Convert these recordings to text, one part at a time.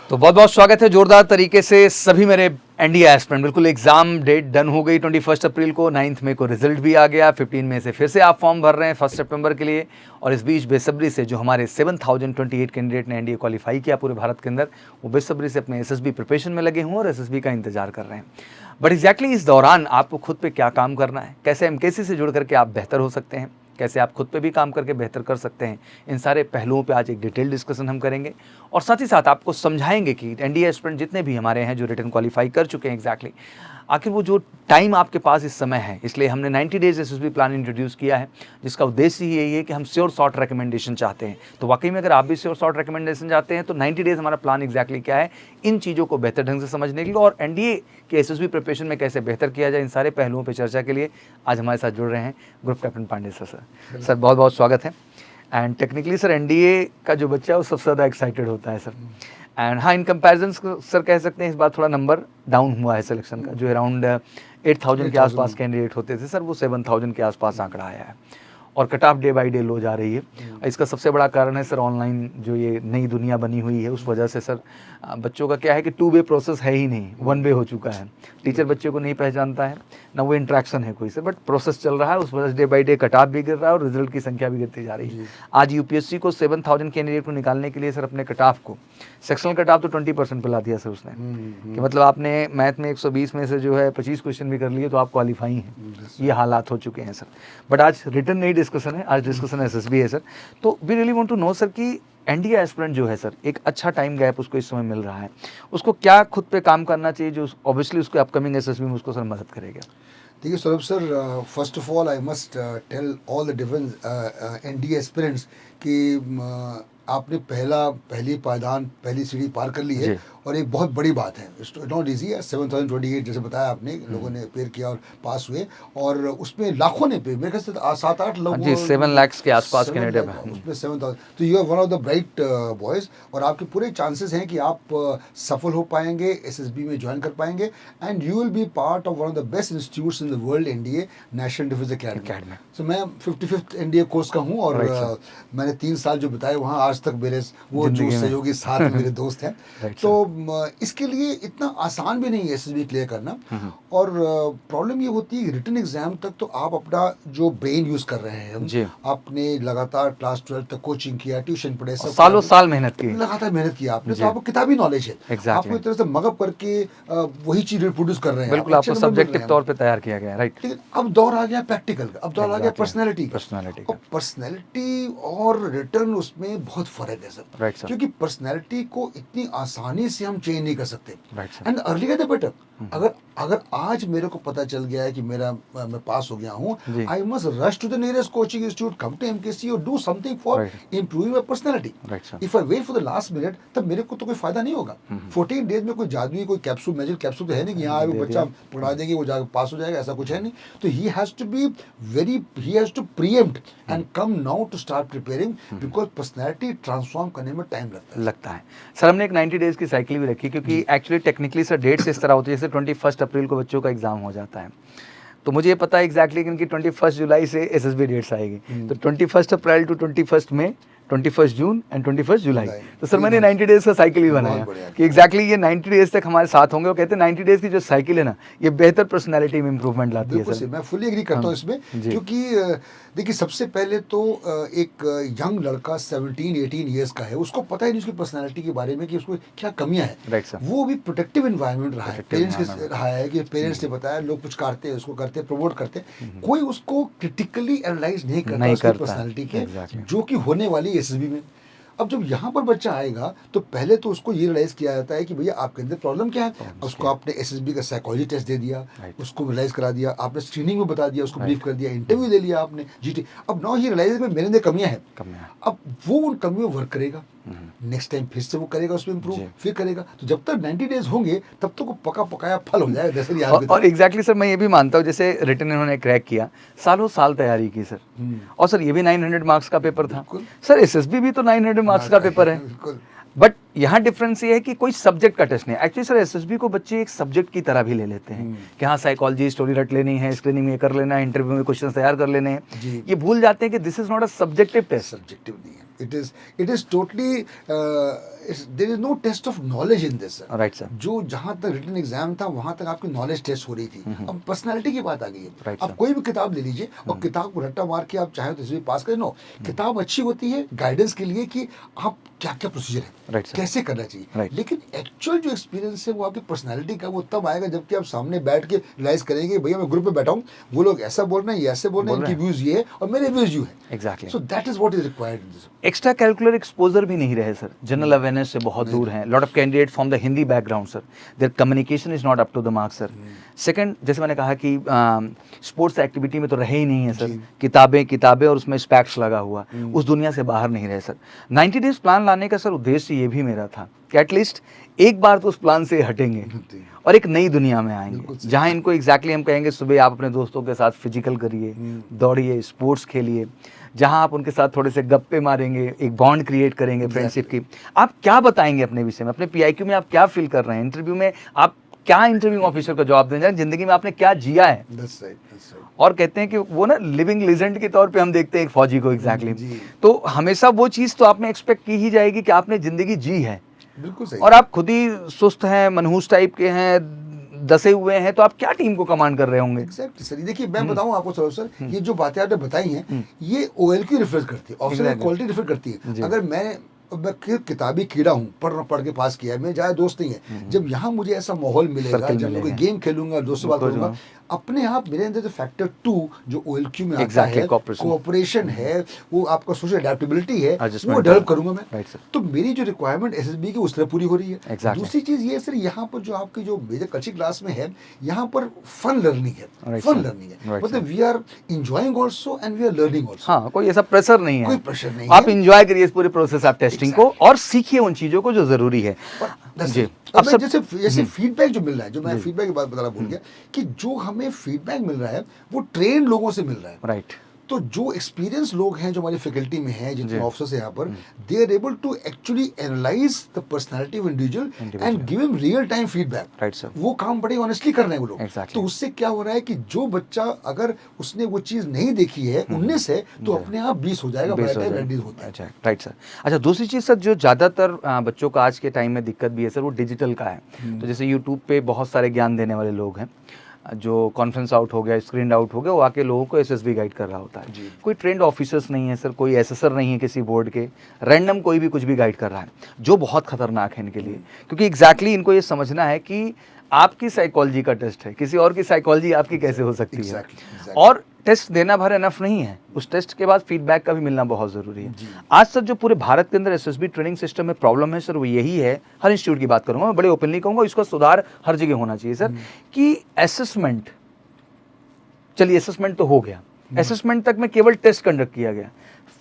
तो बहुत बहुत स्वागत है जोरदार तरीके से सभी मेरे एनडीए एस्पिरेंट। बिल्कुल एग्जाम डेट डन हो गई 21 अप्रैल को, 9 मई को रिजल्ट भी आ गया। 15 मई से फिर से आप फॉर्म भर रहे हैं 1 सितंबर के लिए। और इस बीच बेसब्री से जो हमारे 7028 कैंडिडेट ने एनडीए क्वालिफाई किया पूरे भारत के अंदर, वो बेसब्री से अपने एसएसबी प्रिपरेशन में लगे हुए और एसएसबी का इंतजार कर रहे हैं। बट एग्जैक्टली इस दौरान आपको खुद पे क्या काम करना है, कैसे एमकेसी से जुड़ करके आप बेहतर हो सकते हैं, कैसे आप खुद पे भी काम करके बेहतर कर सकते हैं, इन सारे पहलुओं पे आज एक डिटेल डिस्कशन हम करेंगे। और साथ ही साथ आपको समझाएंगे कि एनडीए एस्पिरेंट जितने भी हमारे हैं जो रिटन क्वालिफाई कर चुके हैं एग्जैक्टली आखिर वो जो टाइम आपके पास इस समय है, इसलिए हमने 90 डेज एसएसबी प्लान इंट्रोड्यूस किया है, जिसका उद्देश्य ही यही है कि हम श्योर शॉर्ट रिकमेंडेशन चाहते हैं। तो वाकई में अगर आप भी श्योर शॉर्ट रिकमेंडेशन चाहते हैं तो 90 डेज हमारा प्लान एग्जैक्टली क्या है, इन चीज़ों को बेहतर ढंग से समझने के लिए और एनडीए के एसएसबी प्रिपरेशन में कैसे बेहतर किया जाए, इन सारे पहलुओं पर चर्चा के लिए आज हमारे साथ जुड़ रहे हैं ग्रुप कैप्टन पांडे सर बहुत बहुत स्वागत है। एंड टेक्निकली सर एनडीए का जो बच्चा है वो सबसे ज़्यादा एक्साइटेड होता है सर। एंड हाँ, इन कंपैरिजन सर कह सकते हैं इस बार थोड़ा नंबर डाउन हुआ है सिलेक्शन का, जो अराउंड 8000 के आसपास कैंडिडेट होते थे सर, वो 7000 के आसपास आंकड़ा आया है और cut off day by day लो जा रही है। इसका सबसे बड़ा कारण है सर ऑनलाइन जो ये नई दुनिया बनी हुई है, उस वजह से सर बच्चों का क्या है कि 2 वे प्रोसेस है ही नहीं, 1 वे हो चुका है। टीचर बच्चे को नहीं पहचानता है, ना वो इंट्रैक्शन है कोई से, बट प्रोसेस चल रहा है, उस वजह से day by day cut off भी गिर रहा है और रिजल्ट की संख्या भी गिरती जा रही है। आज यूपीएससी को 7000 कैंडिडेट को निकालने के लिए सर अपने कट ऑफ को, सेक्शनल कट ऑफ तो 20% पे ला दिया सर उसने, कि मतलब आपने मैथ में 120 में से जो है 25 क्वेश्चन भी कर लिए तो आप क्वालिफाई हैं। ये हालात हो चुके हैं सर। बट आज रिटर्न नहीं डिस्कशन है, आज डिस्कशन एसएसबी है सर। तो we really want to know sir कि एनडीए एस्पिरेंट जो है सर, एक अच्छा टाइम गैप उसको इस समय मिल रहा है, उसको क्या खुद पे काम करना चाहिए जो ऑब्वियसली उसको अपकमिंग एसएसबी में उसको सर मदद करेगा। देखिए Saurabh sir, first of all I must tell all the different NDA aspirants कि आपने पहली पायदान, पहली सीढ़ी पार कर ली है और एक बहुत बड़ी बात है। इट्स नॉट ईजी है। 7028 जैसे बताया आपने, लोगों ने अपेयर किया और पास हुए, और उसमें लाखों ने पे, मेरे ख्याल से 7-8 लोग, 7 लाख के आसपास कैंडिडेट है उसमें 7000। तो you are one of the bright boys और आपके पूरे चांसेस हैं कि आप सफल हो पाएंगे, एसएसबी में ज्वाइन कर पाएंगे, and you will be part of one of the best institutes in the world, NDA, national defence academy. So मैं 55th एनडीए कोर्स का हूँ और मैंने 3 साल जो बिताए वहाँ, आज तक मेरे वो जो सहयोगी साथ मेरे दोस्त हैं। तो इसके लिए इतना आसान भी नहीं है एसएसबी क्लियर करना। और प्रॉब्लम ये होती है रिटन एग्जाम तक तो आप अपना जो ब्रेन यूज कर रहे हैं, आपने लगातार क्लास 12 तक कोचिंग किया, ट्यूशन पढ़े, सब सालों साल मेहनत की, लगातार मेहनत किया आपने, तो आपको किताबी नॉलेज है। आपको एक तरह से मगअप करके वही चीज रिप्रोड्यूस कर रहे हैं, बिल्कुल आपको सब्जेक्टिव तौर पे तैयार किया गया है, राइट। लेकिन अब दौर आ गया प्रैक्टिकल का, अब दौर आ गया पर्सनैलिटी और रिटन, उसमें बहुत फर्क है सर, क्योंकि पर्सनैलिटी को इतनी आसानी से हम चेंज नहीं कर सकते। And earlier the better. अगर आज मेरे को पता चल गया है कि मैं पास हो गया हूँ, I must rush to the nearest coaching institute, come to MKC और do something for improving my personality. If I wait for the last minute, तब मेरे को तो कोई फायदा नहीं होगा। 14 डेज में कोई जादुई, कोई कैप्सूल, मैजिक कैप्सूल तो है नहीं कि यहाँ बच्चा पढ़ा देंगे वो जाकर पास हो जाएगा, ऐसा कुछ है नहीं। तो he has to preempt and come now to start preparing, because personality transform करने में टाइम लगता है। सर हमने एक 90 डेज की साइकिल भी रखी, क्योंकि एक्चुअली टेक्निकली सर डेट्स इस तरह होती है, जैसे 21 अप्रैल को बच्चों का एग्जाम हो जाता है, तो मुझे ये पता है एग्जैक्टली कि 21 जुलाई से एसएसबी डेट्स आएगी। तो 21 अप्रैल टू 21 मई, 21 जून एंड 21 जुलाई। तो सर मैंने 90 डेज का साइकिल ही बनाया कि एग्जैक्टली ये 90 डेज तक हमारे साथ होंगे। वो कहते हैं 90 डेज की जो साइकिल है ना, ये बेहतर पर्सनैलिटी में इंप्रूवमेंट लाती है सर। मैं फुली एग्री करता हूँ इसमें, क्योंकि देखिए सबसे पहले तो एक यंग लड़का 17-18 ईयर्स का है, उसको पता ही नहीं उसकी पर्सनैलिटी के बारे में कि उसको क्या कमियां हैं। वो भी प्रोटेक्टिव एनवायरनमेंट रहा है, पेरेंट्स के रहा है कि पेरेंट्स ने बताया, लोग कुछ करते हैं, उसको करते हैं, प्रमोट करते हैं, कोई उसको क्रिटिकली एनालाइज नहीं करता उसकी पर्सनैलिटी के, जो कि होने वाली एसएसबी में। अब जब यहाँ पर बच्चा आएगा तो पहले तो उसको ये रियलाइज किया जाता है कि भैया आपके अंदर प्रॉब्लम क्या है। उसको आपने एसएसबी का साइकोलॉजी टेस्ट दे दिया, उसको रियलाइज करा दिया, आपने स्क्रीनिंग में बता दिया, उसको ब्रीफ कर दिया, इंटरव्यू ले लिया आपने, जीटी। अब नाउ ही रियलाइज मेरे अंदर कमियां हैं। अब वो उन कमियों वर्क करेगा, नेक्स्ट टाइम फिर से वो करेगा, उसमें इंप्रूव फिर करेगा। तो जब तक 90 डेज होंगे तब तक वो पका पकाया फल हो जाएगा, जैसे और एग्जैक्टली सर मैं ये भी मानता हूँ, जैसे रिटन इन्होंने क्रैक किया, सालों साल तैयारी की सर, और सर ये भी 900 मार्क्स का पेपर था सर, एसएसबी भी तो 900 मार्क्स का पेपर है। बट यहाँ डिफरेंस ये है कि कोई सब्जेक्ट का टेस्ट नहीं। एक्चुअली सर एसएसबी को बच्चे एक सब्जेक्ट की तरह भी ले लेते हैं कि हाँ साइकोलॉजी स्टोरी रट लेनी है, स्क्रीनिंग में कर लेना है, इंटरव्यू में क्वेश्चन तैयार कर लेने हैं। ये भूल जाते हैं कि this is not a subjective test. Subjective नहीं है। it is totally there is no test of knowledge in this, sir. Right sir. जो जहाँ तक रिटन एग्जाम था वहाँ तक आपकी नॉलेज टेस्ट हो रही थी, अब पर्सनालिटी की बात आ गई है। Right, आप sir. कोई भी किताब ले लीजिए और किताब को रट्टा मार के आप चाहे तो इसमें पास करें, नो, किताब अच्छी होती है गाइडेंस के लिए कि आप क्या क्या प्रोसीजर है, Right, sir. कैसे करना चाहिए, Right. लेकिन एक्चुअल जो एक्सपीरियंस है वो आपकी पर्सनालिटी का वो तब आएगा जबकि आप सामने बैठ के रियलाइज करेंगे भैया मैं ग्रुप में बैठा हूँ, वो लोग ऐसा बोल रहे हैं, ये ऐसे बोल रहे हैं, इनकी व्यूज ये है और मेरे व्यूज यू है। Exactly. So that is what is required in this. Extra curricular exposure भी नहीं रहे सर, जनरल अवेयरनेस से बहुत दूर हैं। Lot of candidate from the Hindi background sir, there communication is not up to the mark sir. Second, जैसे मैंने कहा कि स्पोर्ट्स एक्टिविटी में तो रहे ही नहीं है सर, किताबें और उसमें स्पैक्स लगा हुआ, उस दुनिया से बाहर नहीं रहे सर। 90 डेज प्लान लाने का सर उद्देश्य ये भी मेरा था कि एटलीस्ट एक बार तो उस प्लान से हटेंगे और एक नई दुनिया में आएंगे जहाँ इनको एग्जैक्टली हम कहेंगे सुबह आप अपने दोस्तों के साथ फिजिकल करिए, दौड़िए, स्पोर्ट्स खेलिए, जहाँ आप उनके साथ थोड़े से गप्पे मारेंगे, एक बॉन्ड क्रिएट करेंगे फ्रेंडशिप की। आप क्या बताएंगे अपने विषय में, अपने पीआईक्यू में आप क्या फील कर रहे हैं, इंटरव्यू में आप क्या इंटरव्यू ऑफिसर को जवाब देना, जिंदगी में आपने क्या जिया है। That's right, that's right. और कहते हैं कि वो ना लिविंग लेजेंड के तौर पे हम देखते हैं एक फौजी को एग्जैक्टली। तो हमेशा वो चीज़ तो आप में एक्सपेक्ट की ही जाएगी कि आपने जिंदगी जी है, बिल्कुल सही। और आप खुद ही सुस्त हैं, मनहूस टाइप के हैं, दसे हुए हैं, तो आप क्या टीम को कमांड कर रहे होंगे। एग्जैक्टली सर, देखिए मैं बताऊं आपको सर, ये जो बातें आपने बताई हैं ये OLQ रिफर करती है, ऑफिसर क्वालिटी रिफर करती है। अगर मैं किताबी कीड़ा हूँ, पढ़ के पास किया है, मेरे ज़्यादा दोस्त नहीं है, जब यहाँ मुझे ऐसा माहौल मिलेगा, जब मैं कोई गेम खेलूंगा, दोस्तों बात करूंगा, अपने आप मेरे अंदर जो फैक्टर 2 जो OLQ में आता है, कोऑपरेशन है, वो आपका सोशल अडेप्टेबिलिटी है, वो डेवलप करूंगा मैं। तो मेरी जो रिक्वायरमेंट SSB की उस तरह पूरी हो रही है। दूसरी चीज ये सर, यहाँ पर जो आपकी जो मेजर कल्चर क्लास में है, यहाँ पर फन लर्निंग है, मतलब we are enjoying also and we are learning also. हाँ, कोई ऐसा प्रेशर नहीं है, कोई प्रेशर नहीं आप इंजॉय करिए इस पूरे प्रोसेस ऑफ टेस्टिंग को और सीखिए उन चीजों को जो जरूरी है। जी, अब सब जैसे फीडबैक जो मिल रहा है, जो मैं फीडबैक की बात बताना भूल गया, कि जो हमें फीडबैक मिल रहा है वो ट्रेन लोगों से मिल रहा है। राइट। तो जो एक्सपीरियंस लोग हैं जो हमारी फैकल्टी में हैं, जितने ऑफिसर्स हैं यहाँ पर, they are able to actually analyse the personality of individual and give him real time feedback. Right sir. वो काम बड़े ऑनेस्टली कर रहे हैं वो लोग। Exactly. तो उससे क्या हो रहा है कि जो बच्चा अगर उसने वो चीज नहीं देखी है 19 है, तो अपने आप 20 हो जाएगा, होता है। अच्छा, राइट सर। अच्छा, दूसरी चीज सर, जो ज्यादातर बच्चों का आज के टाइम में दिक्कत भी है सर, वो डिजिटल का है। तो जैसे यूट्यूब पे बहुत सारे ज्ञान देने वाले लोग हैं, जो कॉन्फ्रेंस आउट हो गया, स्क्रीन आउट हो गया, वो आके लोगों को SSB गाइड कर रहा होता है। कोई ट्रेंड ऑफिसर्स नहीं है सर, कोई एसेसर नहीं है किसी बोर्ड के, रैंडम कोई भी कुछ भी गाइड कर रहा है, जो बहुत खतरनाक है इनके लिए, क्योंकि एग्जैक्टली इनको ये समझना है कि आपकी साइकोलॉजी का टेस्ट है, किसी और की साइकोलॉजी आपकी कैसे हो सकती है। और टेस्ट देना भर एनफ नहीं है, उस टेस्ट के बाद फीडबैक का भी मिलना बहुत ज़रूरी है। आज सर जो पूरे भारत के अंदर SSB ट्रेनिंग सिस्टम में प्रॉब्लम है सर, वो यही है, हर इंस्टीट्यूट की बात करूंगा मैं, बड़े ओपनली कहूँगा, इसका सुधार हर जगह होना चाहिए सर, कि असेसमेंट, चलिए असेसमेंट तो हो गया, असेसमेंट तक में केवल टेस्ट कंडक्ट किया गया,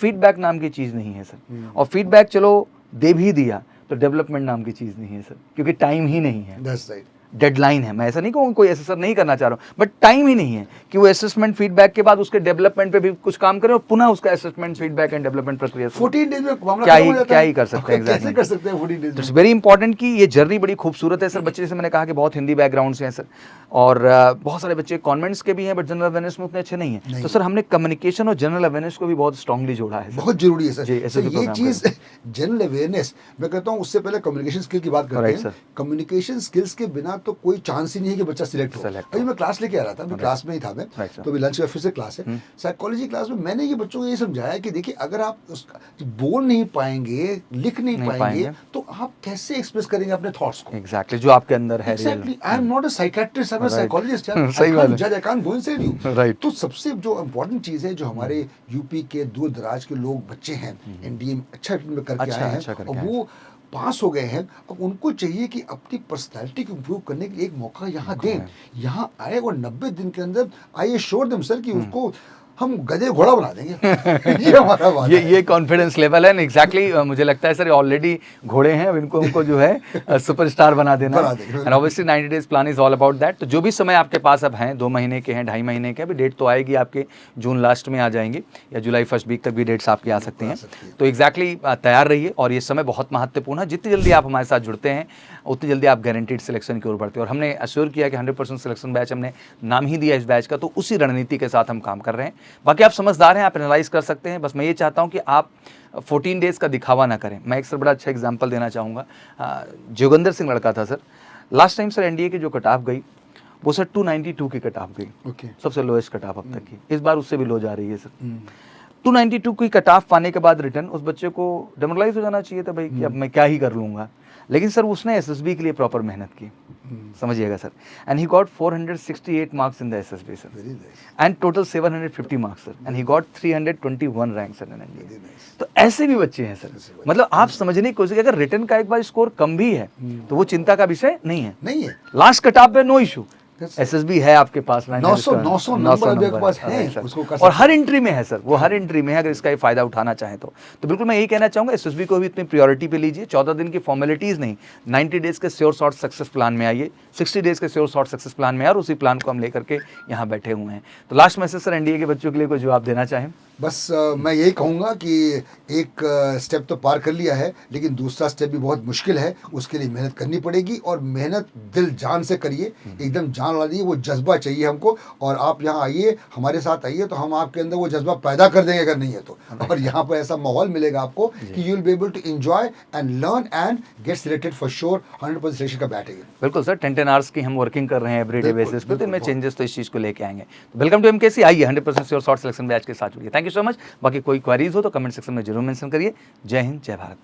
फीडबैक नाम की चीज़ नहीं है सर। और फीडबैक चलो दे भी दिया तो डेवलपमेंट नाम की चीज़ नहीं है सर, क्योंकि टाइम ही नहीं है। That's right. डेडलाइन है, मैं ऐसा नहीं कहूँगा कोई असेसर नहीं करना चाह रहा हूँ, बट टाइम ही नहीं है कि वो असेसमेंट फीडबैक के बाद उसके डेवलपमेंट पे भी कुछ काम करें और पुनः उसका असेसमेंट फीडबैक एंड डेवलपमेंट प्रक्रिया 14 डेज में क्या ही कर सकते हैं। कैसे कर सकते हैं 14 डेज में? इट्स वेरी इंपॉर्टेंट कि ये जर्नी बड़ी खूबसूरत है सर। बच्चे, जैसे मैंने कहा कि बहुत हिंदी बैकग्राउंड से हैं सर, और बहुत सारे बच्चे कॉन्वेंट्स के भी हैं, बट जनरल अवेयरनेस में उतने अच्छे नहीं है। तो सर हमने कम्युनिकेशन और जनरल अवेयरनेस को भी बहुत स्ट्रांगली जोड़ा है, बहुत जरूरी है सर। ये चीज जनरल अवेयरनेस, मैं कहता हूँ उससे पहले कम्युनिकेशन स्किल की बात करते हैं। कम्युनिकेशन स्किल्स के बिना तो कोई चांस ही नहीं है कि बच्चा सिलेक्ट हो। अभी मैं क्लास लेके आ रहा था, मैं क्लास में ही था मैं, तो अभी लंच का फिर से क्लास है, साइकोलॉजी क्लास में मैंने ये बच्चों को ये समझाया कि देखिए, अगर आप बोल नहीं पाएंगे, लिख नहीं पाएंगे, तो आप कैसे एक्सप्रेस करेंगे अपने थॉट्स को। एग्जैक्टली, जो आपके अंदर है। Exactly, I am not a psychiatrist, I am a psychologist. सही बात है, जज I can't go inside you. तो सबसे जो इम्पोर्टेंट चीज है, जो हमारे यूपी के दूर दराज के लोग बच्चे हैं, NDA अच्छा करके आए हैं और वो पास हो गए हैं, अब उनको चाहिए कि अपनी पर्सनालिटी को इम्प्रूव करने के लिए एक मौका यहाँ दें, यहाँ आए और 90 दिन के अंदर आई एश्योर देम सर कि उसको हम गधे घोड़ा बना देंगे। ये हमारा बात है। ये कॉन्फिडेंस लेवल है एग्जैक्टली। मुझे लगता है सर ऑलरेडी घोड़े हैं, अब इनको जो है सुपरस्टार बना देना है। And obviously 90 days plan is all about that. तो जो भी समय आपके पास अब हैं, 2 महीने के हैं, 2.5 महीने के, अभी डेट तो आएगी आपके जून लास्ट में आ जाएंगे, या जुलाई फर्स्ट वीक तक भी डेट्स आपकी आ सकती हैं। तो एग्जैक्टली तैयार रहिए, और ये समय बहुत महत्वपूर्ण है। जितनी जल्दी आप हमारे साथ जुड़ते हैं, उतनी जल्दी आप गारंटीड सिलेक्शन की ओर बढ़ते हैं। और हमने अश्योर किया कि 100% सिलेक्शन बैच, हमने नाम ही दिया इस बैच का, तो उसी रणनीति के साथ हम काम कर रहे हैं। बाकी आप समझदार हैं, आप एनालाइज कर सकते हैं। बस मैं ये चाहता हूँ कि आप 14 डेज़ का दिखावा ना करें। मैं एक सर बड़ा अच्छा एग्जाम्पल देना चाहूँगा। जोगिंदर सिंह लड़का था sir, last time sir NDA की जो कट ऑफ गई वो सर 292 की कट ऑफ गई, सबसे लोएस्ट कट ऑफ अब तक की। इस बार उससे भी लो जा रही है सर। 292 की कट ऑफ पाने के बाद रिटर्न उस बच्चे को डेमोरलाइज हो जाना चाहिए था भाई कि अब मैं क्या ही कर लूँगा, लेकिन सर उसने एसएसबी के लिए प्रॉपर मेहनत की, समझिएगा sir. And he got 468 marks in the SSB sir, and total 750 marks sir, and he got 321 rank sir in NDA. तो ऐसे भी बच्चे हैं सर, मतलब आप समझने की कोशिश, अगर रिटर्न का एक बार स्कोर कम भी है तो वो चिंता का विषय नहीं है। लास्ट कट ऑफ पे नो इशू, एसएसबी है आपके पास, 900 नंबर आपके पास है, उसको कर और हर एंट्री में है सर, वो हर एंट्री में है। अगर इसका फायदा उठाना चाहे तो बिल्कुल मैं यही कहना चाहूंगा, एसएसबी को भी इतनी प्रायोरिटी पे लीजिए। 14 दिन की फॉर्मेलिटीज नहीं, 90 डेज के श्योर शॉर्ट सक्सेस प्लान में आइए, 60 डेज के श्योर शॉर्ट सक्सेस प्लान में, और उसी प्लान को हम लेकर के यहाँ बैठे हुए हैं। तो लास्ट मैसेज सर एनडीए के बच्चों के लिए कोई जवाब देना चाहें? बस मैं यही कहूँगा कि एक स्टेप तो पार कर लिया है, लेकिन दूसरा स्टेप भी बहुत मुश्किल है, उसके लिए मेहनत करनी पड़ेगी, और मेहनत दिल जान से करिए, एकदम जान लगा दीजिए। वो जज्बा चाहिए हमको, और आप यहाँ आइए, हमारे साथ आइए, तो हम आपके अंदर वो जज्बा पैदा कर देंगे अगर नहीं है तो। और यहाँ पर ऐसा माहौल मिलेगा आपको कि you will be able to enjoy and learn and get selected for sure 100% selection का बैठेगी। बिल्कुल सर, 10 आवर्स की हम वर्किंग कर रहे हैं एवरीडे बेसिस पे, तो इनमें चेंजेस तो इस चीज़ को लेके आएंगे। तो वेलकम टू एमकेसी, आइए 100% श्योर शॉर्ट सिलेक्शन बैच के साथ जुड़िए। Thank you so much. बाकी कोई क्वेरीज हो तो कमेंट सेक्शन में जरूर मेंशन करिए। जय हिंद, जय भारत।